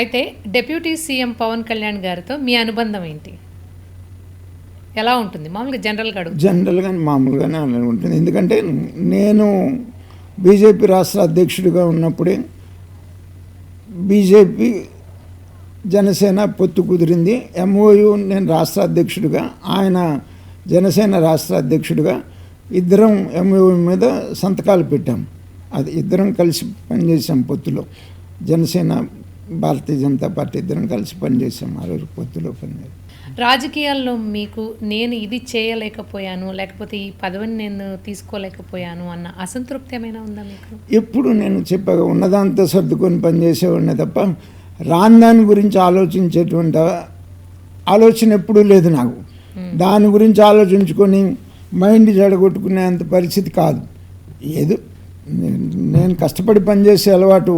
అయితే deputy CM Pawan Kalyan గారితో మీ అనుబంధం ఏంటి? ఎలా ఉంటుంది? మామూలుగా జనరల్‌గా అడుగుతున్నా. జనరల్‌గానే మామూలుగానే అలానే ఉంటుంది. ఎందుకంటే నేను బీజేపీ రాష్ట్ర అధ్యక్షుడిగా ఉన్నప్పుడే బీజేపీ జనసేన పొత్తు కుదిరింది. ఎంఓయు నేను రాష్ట్ర అధ్యక్షుడిగా, ఆయన జనసేన రాష్ట్ర అధ్యక్షుడిగా ఇద్దరం ఎంఓయు మీద సంతకాలు పెట్టాం. అది ఇద్దరం కలిసి పనిచేసాం పొత్తులో. జనసేన భారతీయ జనతా పార్టీ ఇద్దరం కలిసి పనిచేసాం. ఆ రోజు పొత్తులో పనిచేసాం. రాజకీయాల్లో మీకు నేను ఇది చేయలేకపోయాను, లేకపోతే ఈ పదవిని నేను తీసుకోలేకపోయాను అన్న అసంతృప్తి ఏమైనా ఉందా మీకు? ఎప్పుడు నేను చెప్పాగా ఉన్నదాంతో సర్దుకొని పనిచేసేవాడినే తప్ప రాని దాని గురించి ఆలోచించేటువంటి ఆలోచన ఎప్పుడూ లేదు నాకు. దాని గురించి ఆలోచించుకొని మైండ్ జడగొట్టుకునేంత పరిస్థితి కాదు. ఏదో నేను కష్టపడి పనిచేసే అలవాటు.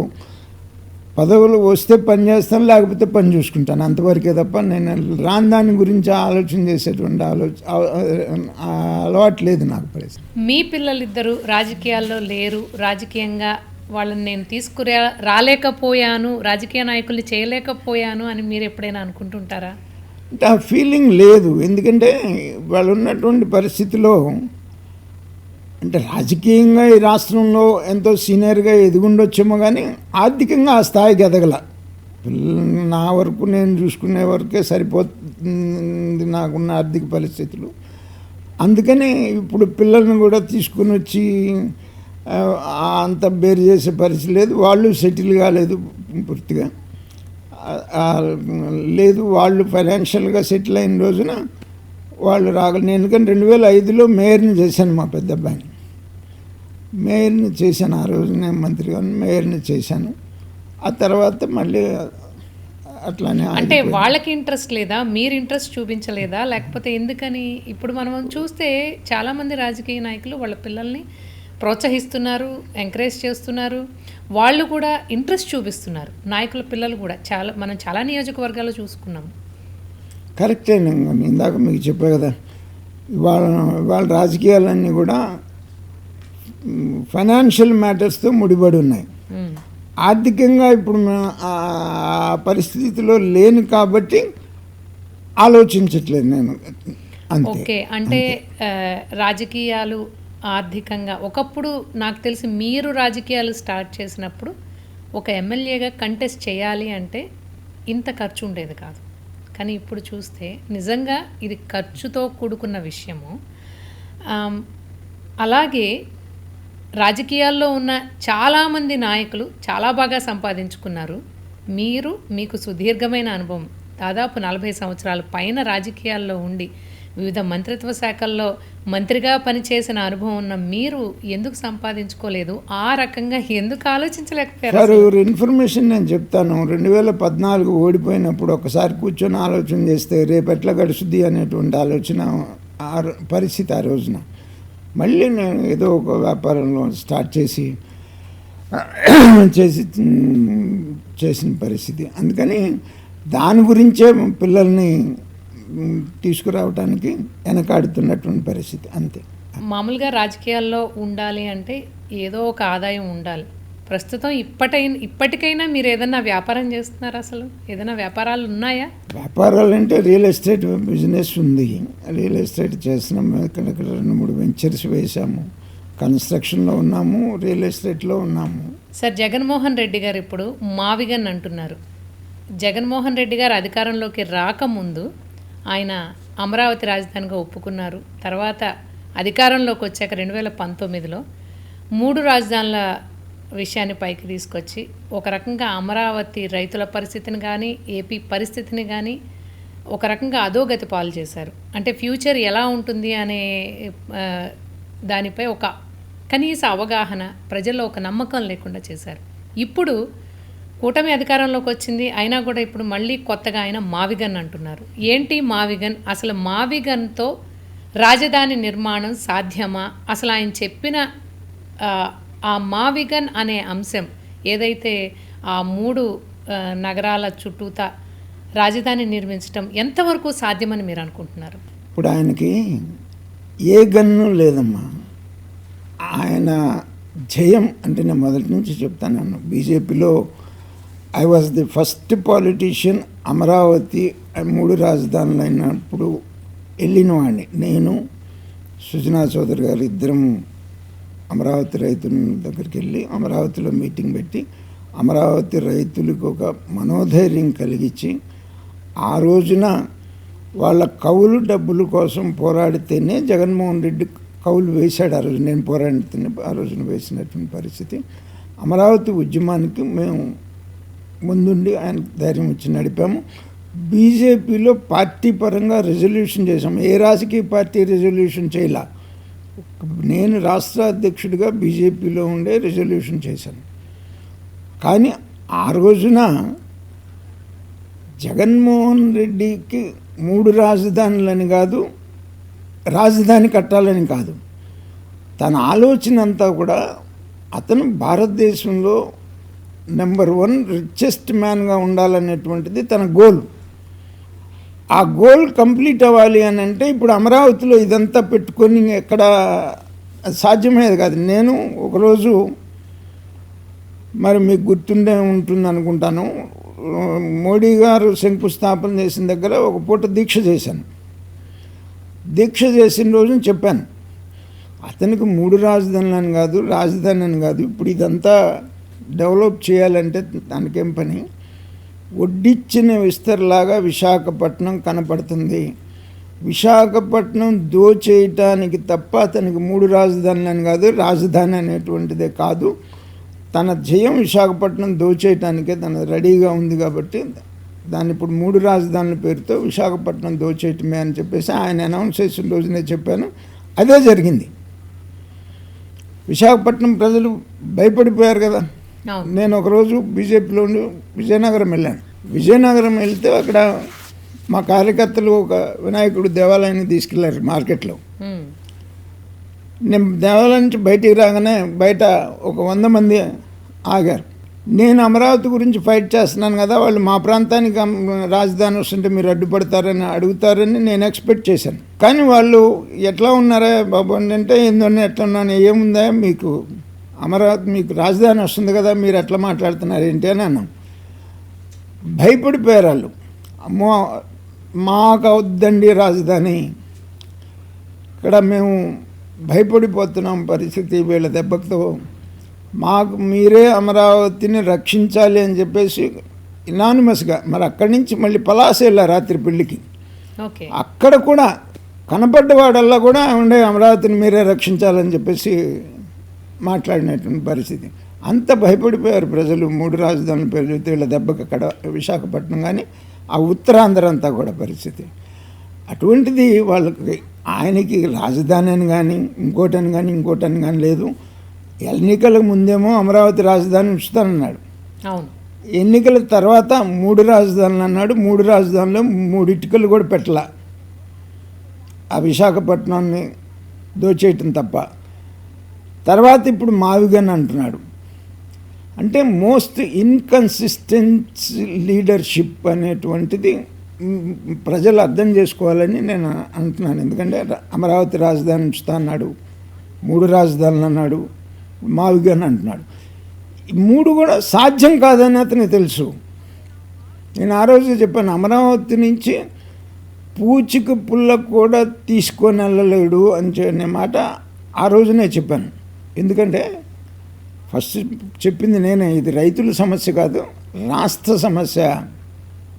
పదవులు వస్తే పని చేస్తాను, లేకపోతే పని చూసుకుంటాను, అంతవరకే తప్ప నేను రాని దాని గురించి ఆలోచన చేసేటువంటి అలవాటు లేదు నాకు పరిస్థితి. మీ పిల్లలిద్దరూ రాజకీయాల్లో లేరు, రాజకీయంగా వాళ్ళని నేను రాలేకపోయాను, రాజకీయ నాయకుల్ని చేయలేకపోయాను అని మీరు ఎప్పుడైనా అనుకుంటుంటారా? అంటే ఆ ఫీలింగ్ లేదు. ఎందుకంటే వాళ్ళు ఉన్నటువంటి పరిస్థితిలో అంటే రాజకీయంగా ఈ రాష్ట్రంలో ఎంతో సీనియర్గా ఎదుగుండొచ్చేమో, కానీ ఆర్థికంగా ఆ స్థాయికి ఎదగల. నా వరకు నేను చూసుకునే వరకే సరిపోతుంది నాకున్న ఆర్థిక పరిస్థితులు. అందుకని ఇప్పుడు పిల్లల్ని కూడా తీసుకుని వచ్చి అంత బేరు చేసే పరిస్థితి లేదు. వాళ్ళు సెటిల్ కాలేదు పూర్తిగా లేదు. వాళ్ళు ఫైనాన్షియల్గా సెటిల్ అయిన రోజున వాళ్ళు రాగలను. ఎందుకంటే 2005లో మేయర్ని చేశాను, మా పెద్ద అబ్బాయిని మేయర్ని చేశాను. ఆ రోజు నేను మంత్రిగా మేయర్ని చేశాను. ఆ తర్వాత మళ్ళీ అట్లానే. అంటే వాళ్ళకి ఇంట్రెస్ట్ లేదా, మీరు ఇంట్రెస్ట్ చూపించలేదా, లేకపోతే ఎందుకని? ఇప్పుడు మనం చూస్తే చాలామంది రాజకీయ నాయకులు వాళ్ళ పిల్లల్ని ప్రోత్సహిస్తున్నారు, ఎంకరేజ్ చేస్తున్నారు, వాళ్ళు కూడా ఇంట్రెస్ట్ చూపిస్తున్నారు. నాయకుల పిల్లలు కూడా మనం చాలా నియోజకవర్గాల్లో చూసుకున్నాము. కరెక్టే. నేను ఇందాక మీకు చెప్పా కదా, ఇవాళ రాజకీయాలన్నీ కూడా ఫైనాన్షియల్ మ్యాటర్స్తో ముడిపడి ఉన్నాయి. ఆర్థికంగా ఇప్పుడు ఆ పరిస్థితిలో లేను కాబట్టి ఆలోచించట్లేదు నేను. ఓకే. అంటే రాజకీయాలు ఆర్థికంగా ఒకప్పుడు నాకు తెలిసి మీరు రాజకీయాలు స్టార్ట్ చేసినప్పుడు ఒక ఎమ్మెల్యేగా కంటెస్ట్ చేయాలి అంటే ఇంత ఖర్చు ఉండేది కాదు. కానీ ఇప్పుడు చూస్తే నిజంగా ఇది ఖర్చుతో కూడుకున్న విషయము. అలాగే రాజకీయాల్లో ఉన్న చాలామంది నాయకులు చాలా బాగా సంపాదించుకున్నారు. మీకు సుదీర్ఘమైన అనుభవం, దాదాపు 40 సంవత్సరాల పైన రాజకీయాల్లో ఉండి వివిధ మంత్రిత్వ శాఖల్లో మంత్రిగా పనిచేసిన అనుభవం ఉన్న మీరు ఎందుకు సంపాదించుకోలేదు? ఆ రకంగా ఎందుకు ఆలోచించలేకపోయారు? సార్, ఇన్ఫర్మేషన్ నేను చెప్తాను. 2014 ఓడిపోయినప్పుడు ఒకసారి కూర్చొని ఆలోచన చేస్తే రేపు ఎట్లా గడుస్తుంది అనేటువంటి ఆలోచన పరిస్థితి ఆ రోజున. మళ్ళీ నేను ఏదో ఒక వ్యాపారంలో స్టార్ట్ చేసిన పరిస్థితి. అందుకని దాని గురించే పిల్లల్ని తీసుకురావడానికి వెనకాడుతున్నటువంటి పరిస్థితి, అంతే. మామూలుగా రాజకీయాల్లో ఉండాలి అంటే ఏదో ఒక ఆదాయం ఉండాలి. ప్రస్తుతం ఇప్పటికైనా మీరు ఏదైనా వ్యాపారం చేస్తున్నారా? అసలు ఏదైనా వ్యాపారాలు ఉన్నాయా? వ్యాపారాలు అంటే రియల్ ఎస్టేట్ బిజినెస్ ఉంది. రియల్ ఎస్టేట్ చేస్తున్నాము. ఇక్కడ 2-3 వెంచర్స్ వేసాము. కన్స్ట్రక్షన్లో ఉన్నాము, రియల్ ఎస్టేట్లో ఉన్నాము. సార్, జగన్మోహన్ రెడ్డి గారు ఇప్పుడు మావిగన్ అంటున్నారు. జగన్మోహన్ రెడ్డి గారు అధికారంలోకి రాకముందు ఆయన అమరావతి రాజధానిగా ఒప్పుకున్నారు. తర్వాత అధికారంలోకి వచ్చాక 2019లో 3 రాజధానుల విషయాన్ని పైకి తీసుకొచ్చి ఒక రకంగా అమరావతి రైతుల పరిస్థితిని కానీ, ఏపీ పరిస్థితిని కానీ ఒక రకంగా అధోగతి పాలు చేశారు. అంటే ఫ్యూచర్ ఎలా ఉంటుంది అనే దానిపై ఒక కనీస అవగాహన, ప్రజల్లో ఒక నమ్మకం లేకుండా చేశారు. ఇప్పుడు కూటమి అధికారంలోకి వచ్చింది, అయినా కూడా ఇప్పుడు మళ్ళీ కొత్తగా ఆయన మావిగన్ అంటున్నారు. ఏంటి మావిగన్? అసలు మావిగన్తో రాజధాని నిర్మాణం సాధ్యమా? అసలు ఆయన చెప్పిన ఆ మావిగన్ అనే అంశం ఏదైతే ఆ 3 నగరాల చుట్టూతా రాజధాని నిర్మించడం ఎంతవరకు సాధ్యమని మీరు అనుకుంటున్నారు? ఇప్పుడు ఆయనకి ఏ గన్ను లేదమ్మా. ఆయన జయం అంటే నేను మొదటి నుంచి చెప్తాను. బీజేపీలో I was the first politician Amaravati 3 రాజధానులు అయినప్పుడు వెళ్ళిన వాడిని. నేను సుజనా చౌదరి గారు ఇద్దరం అమరావతి రైతుల దగ్గరికి వెళ్ళి అమరావతిలో మీటింగ్ పెట్టి అమరావతి రైతులకు ఒక మనోధైర్యం కలిగించి ఆ రోజున వాళ్ళ కౌలు డబ్బుల కోసం పోరాడితేనే జగన్మోహన్ రెడ్డి కౌలు వేశాడు. ఆ రోజు నేను పోరాడితేనే ఆ రోజున వేసినటువంటి పరిస్థితి. అమరావతి ఉద్యమానికి మేము ముందుండి ఆయన ధైర్యం ఇచ్చి నడిపాము. బీజేపీలో పార్టీ పరంగా రెజల్యూషన్ చేశాము. ఏ రాజకీయ పార్టీ రెజల్యూషన్ చేయాల, నేను రాష్ట్ర అధ్యక్షుడిగా బీజేపీలో ఉండే రెజల్యూషన్ చేశాను. కానీ ఆ రోజున జగన్మోహన్ రెడ్డికి 3 రాజధానులని కాదు, రాజధాని కట్టాలని కాదు, తన ఆలోచన అంతా కూడా అతను భారతదేశంలో నెంబర్ 1 రిచెస్ట్ మ్యాన్గా ఉండాలనేటువంటిది తన గోల్. ఆ గోల్ కంప్లీట్ అవ్వాలి అని అంటే ఇప్పుడు అమరావతిలో ఇదంతా పెట్టుకొని ఎక్కడ సాధ్యమయ్యేది కాదు. నేను ఒకరోజు, మరి మీకు గుర్తుండే ఉంటుంది అనుకుంటాను, మోడీ గారు శంకుస్థాపన చేసిన దగ్గర ఒక పూట దీక్ష చేశాను. దీక్ష చేసిన రోజున చెప్పాను, అతనికి 3 రాజధానులని కాదు, రాజధాని అని కాదు, ఇప్పుడు ఇదంతా డెవలప్ చేయాలంటే దానికేం పని, ఒడ్డిచ్చిన విస్తరలాగా విశాఖపట్నం కనపడుతుంది. విశాఖపట్నం దోచేయటానికి తప్ప అతనికి 3 రాజధానులని కాదు, రాజధాని అనేటువంటిదే కాదు, తన జయం విశాఖపట్నం దోచేయటానికే తన రెడీగా ఉంది. కాబట్టి దాన్ని ఇప్పుడు 3 రాజధానుల పేరుతో విశాఖపట్నం దోచేయటమే అని చెప్పేసి ఆయన అనౌన్స్ చేసిన రోజునే చెప్పాను. అదే జరిగింది. విశాఖపట్నం ప్రజలు భయపడిపోయారు కదా. నేను ఒకరోజు బీజేపీలో ఉండి విజయనగరం వెళ్ళాను. విజయనగరం వెళ్తే అక్కడ మా కార్యకర్తలు ఒక వినాయకుడు దేవాలయాన్ని తీసుకెళ్లారు మార్కెట్లో. నేను దేవాలయం నుంచి బయటికి రాగానే బయట ఒక 100 మంది ఆగారు. నేను అమరావతి గురించి ఫైట్ చేస్తున్నాను కదా, వాళ్ళు మా ప్రాంతానికి రాజధాని వస్తుంటే మీరు అడ్డుపడతారని అడుగుతారని నేను ఎక్స్పెక్ట్ చేశాను. కానీ వాళ్ళు ఎట్లా ఉన్నారా బాబు అంటే, ఏందన్నా ఎట్లా ఉన్నాను, ఏముందా మీకు అమరావతి, మీకు రాజధాని వస్తుంది కదా, మీరు ఎట్లా మాట్లాడుతున్నారు ఏంటి అని అన్నాం. భయపడిపోయారు వాళ్ళు. అమ్మో మాకు అవద్దండి రాజధాని, ఇక్కడ మేము భయపడిపోతున్నాం పరిస్థితి వీళ్ళ దెబ్బతో, మాకు మీరే అమరావతిని రక్షించాలి అని చెప్పేసి ఇనానిమస్గా, మరి అక్కడి నుంచి మళ్ళీ పలాస వెళ్ళారు రాత్రి పెళ్ళికి. అక్కడ కూడా కనపడ్డవాడల్లా కూడా ఉండే అమరావతిని మీరే రక్షించాలని చెప్పేసి మాట్లాడినటువంటి పరిస్థితి. అంత భయపడిపోయారు ప్రజలు. 3 రాజధానుల పేరు వీళ్ళ దెబ్బకి అక్కడ విశాఖపట్నం కానీ ఆ ఉత్తరాంధ్ర అంతా కూడా పరిస్థితి అటువంటిది. వాళ్ళకి ఆయనకి రాజధాని అని కానీ ఇంకోటని కానీ లేదు. ఎన్నికలకు ముందేమో అమరావతి రాజధాని ఉంచుతానన్నాడు. ఎన్నికల తర్వాత 3 రాజధానులు అన్నాడు. 3 రాజధానులు 3 ఇటుకలు కూడా పెట్టలా, ఆ విశాఖపట్నాన్ని దోచేయటం తప్ప. తర్వాత ఇప్పుడు మావిగన్ అంటున్నాడు. అంటే మోస్ట్ ఇన్కన్సిస్టెంట్ లీడర్షిప్ అనేటువంటిది ప్రజలు అర్థం చేసుకోవాలని నేను అంటున్నాను. ఎందుకంటే అమరావతి రాజధాని ఉంచుతా అన్నాడు, 3 రాజధానులు అన్నాడు, మావిగన్ అంటున్నాడు. 3 కూడా సాధ్యం కాదని అతనికి తెలుసు. నేను ఆ రోజు చెప్పాను, అమరావతి నుంచి పూచిక పుల్ల కూడా తీసుకొని వెళ్ళలేడు అనే మాట ఆ రోజునే చెప్పాను. ఎందుకంటే ఫస్ట్ చెప్పింది నేనే, ఇది రైతుల సమస్య కాదు, రాష్ట్ర సమస్య.